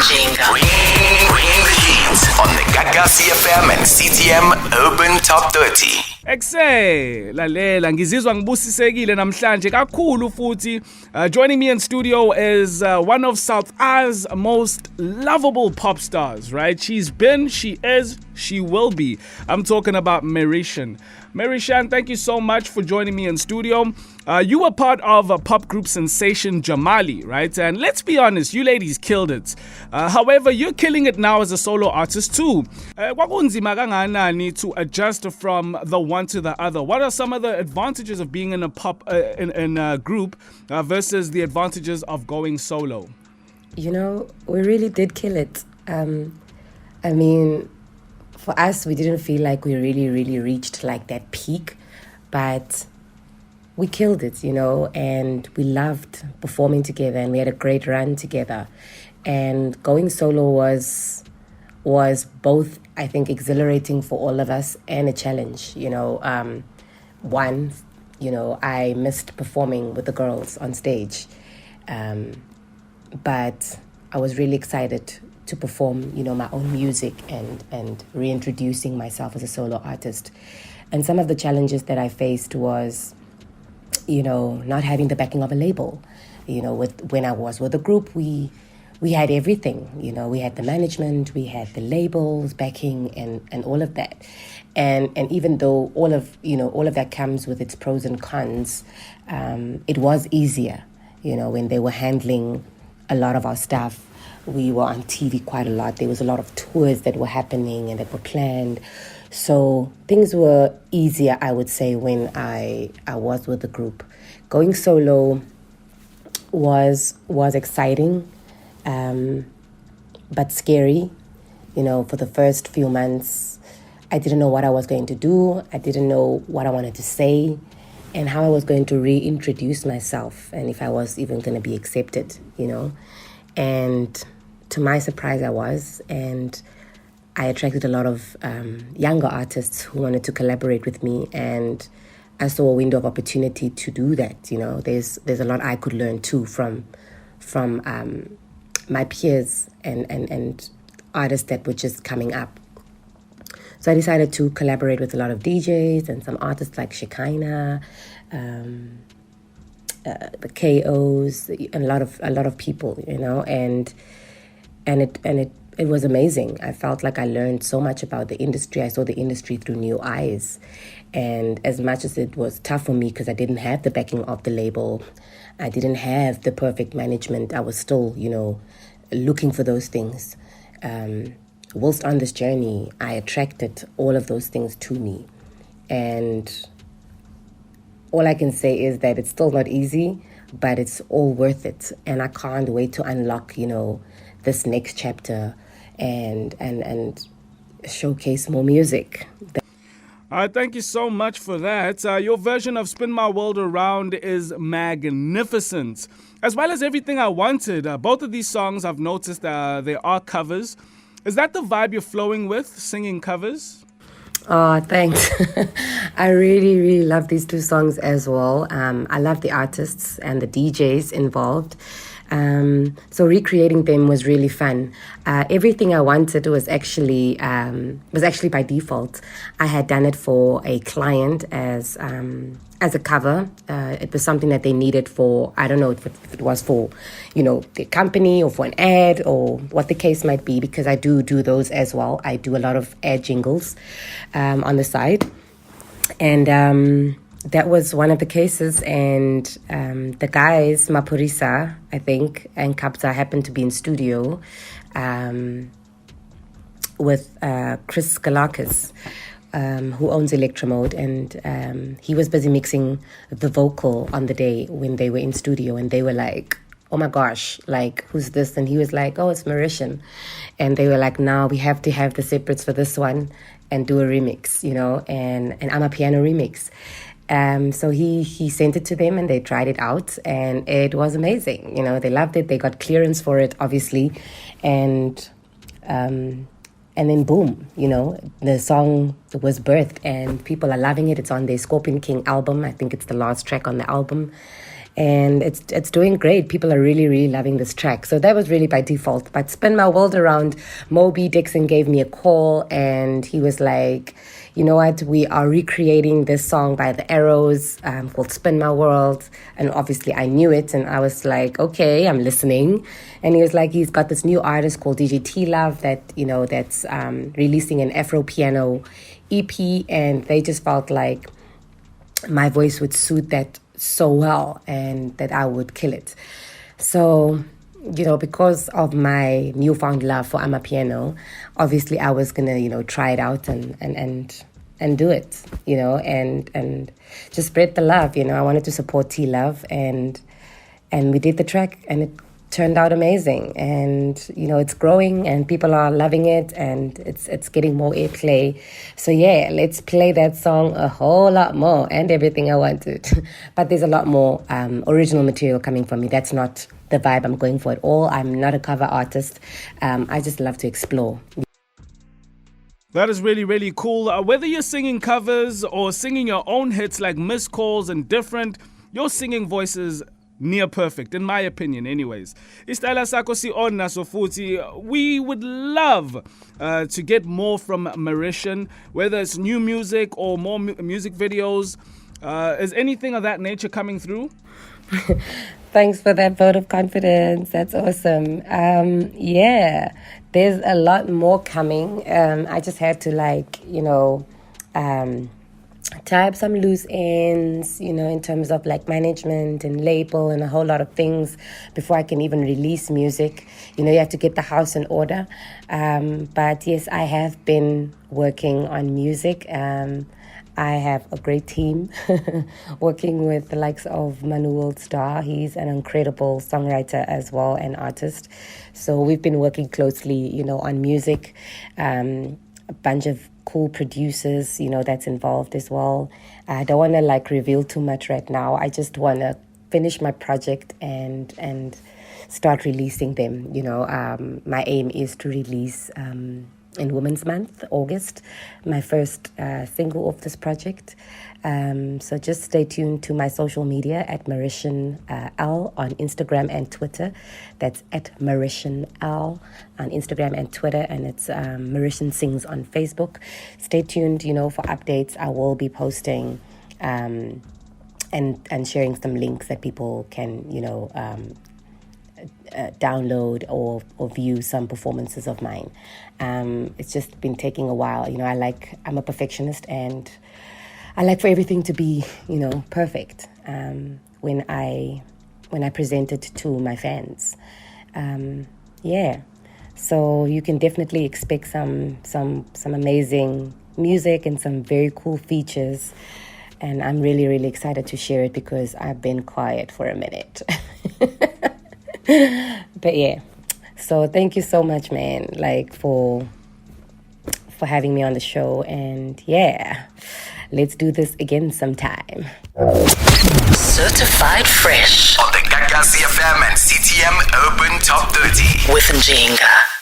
Njinga. Bringing the heat on the Gagasi FM and CTM Urban Top 30. Lalela ngizizwa ngibusisekile namhlanje kakhulu futhi. Joining me in studio is one of South Africa's most lovable pop stars, right? She's been, she is, she will be. I'm talking about Mariechan. Mariechan, thank you so much for joining me in studio. You were part of a pop group sensation Jamali, right? And let's be honest, you ladies killed it. However, you're killing it now as a solo artist too. Kwakunzima kangakanani to adjust from the one to the other? What are some of the advantages of being in a pop in a group versus the advantages of going solo? You know, we really did kill it. I mean, for us, we didn't feel like we really reached like that peak, but we killed it, you know, and we loved performing together and we had a great run together. And going solo was both, I think, exhilarating for all of us and a challenge, you know. One, you know, I missed performing with the girls on stage, but I was really excited to perform, you know, my own music and reintroducing myself as a solo artist. And some of the challenges that I faced was, you know, not having the backing of a label. You know, when I was with the group, we had everything. You know, we had the management, we had the labels, backing, and all of that. And even though all of that comes with its pros and cons, it was easier, you know, when they were handling a lot of our stuff. We were on TV quite a lot. There was a lot of tours that were happening and that were planned. So things were easier, I would say, when I was with the group. Going solo was exciting, but scary. You know, for the first few months, I didn't know what I was going to do. I didn't know what I wanted to say and how I was going to reintroduce myself and if I was even going to be accepted, you know. And to my surprise, I was. And I attracted a lot of younger artists who wanted to collaborate with me, and I saw a window of opportunity to do that. You know, there's a lot I could learn too from my peers and artists that were just coming up. So I decided to collaborate with a lot of DJs and some artists like Shekinah, the KOs, and a lot of people, you know, and it was amazing. I felt like I learned so much about the industry. I saw the industry through new eyes. And as much as it was tough for me because I didn't have the backing of the label, I didn't have the perfect management, I was still, you know, looking for those things. Whilst on this journey, I attracted all of those things to me. And all I can say is that it's still not easy, but it's all worth it. And I can't wait to unlock, you know, this next chapter and showcase more music. Thank you so much for that. Your version of Spin My World Around is magnificent, as well as Everything I Wanted. Both of these songs, I've noticed they are covers. Is that the vibe you're flowing with, singing covers? Oh, thanks. I really love these two songs as well. I love the artists and the DJs involved. So recreating them was really fun. Everything I Wanted was actually by default. I had done it for a client as a cover. It was something that they needed for, I don't know if it was for, you know, the company or for an ad or what the case might be, because I do those as well. I do a lot of ad jingles on the side. And that was one of the cases, and the guys, Mapurisa, I think, and Kapza happened to be in studio with Chris Galakis, who owns Electromode, and he was busy mixing the vocal on the day when they were in studio, and they were like, oh my gosh, like, who's this? And he was like, oh, it's Mariechan. And they were like, now we have to have the separates for this one and do a remix, you know, and I'm a piano remix. So he sent it to them and they tried it out and it was amazing. You know, they loved it. They got clearance for it, obviously. And then boom, you know, the song was birthed and people are loving it. It's on their Scorpion King album. I think it's the last track on the album. and it's doing great. People are really, really loving this track. So that was really by default. But Spin My World Around, Moby Dixon gave me a call, and he was like, you know what, we are recreating this song by the Arrows called Spin My World. And obviously I knew it, and I was like, okay, I'm listening. And he was like, he's got this new artist called DJ T Love that's releasing an Afro piano EP, and they just felt like my voice would suit that so well and that I would kill it. So, because of my newfound love for Amapiano, obviously I was gonna, try it out and do it, and just spread the love. I wanted to support T Love, and we did the track, and it turned out amazing. And it's growing, and people are loving it, and it's getting more airplay. So yeah, let's play that song a whole lot more, and everything I wanted. But there's a lot more original material coming from me. That's not the vibe I'm going for at all. I'm not a cover artist. I just love to explore. That is really, really cool. Whether you're singing covers or singing your own hits like Missed Calls and Different, your singing voice is near perfect, in my opinion anyways. Isitayela sakho si-on so futhi. We would love to get more from Mariechan, whether it's new music or more music videos. Is anything of that nature coming through? Thanks for that vote of confidence. That's awesome. Yeah, there's a lot more coming. I just had to tie up some loose ends, in terms of management and label and a whole lot of things before I can even release music. You have to get the house in order. But yes, I have been working on music. I have a great team working with the likes of Manu Worldstar. He's an incredible songwriter as well, and artist. So we've been working closely, on music. A bunch of cool producers, that's involved as well. I don't want to reveal too much right now. I just want to finish my project and start releasing them. My aim is to release in Women's Month, August, my first single of this project. So just stay tuned to my social media at Mariechan L on Instagram and Twitter. That's at Mariechan L on Instagram and Twitter, and it's Mariechan Sings on Facebook. Stay tuned, for updates. I will be posting and sharing some links that people can, download or view some performances of mine. It's just been taking a while. I'm a perfectionist, and I like for everything to be, perfect when I present it to my fans. Yeah, so you can definitely expect some amazing music and some very cool features. And I'm really, really excited to share it because I've been quiet for a minute. But yeah, so thank you so much, man, for having me on the show. And yeah, let's do this again sometime. Certified fresh on the Gagasi FM and CTM Urban Top 30 with Njinga.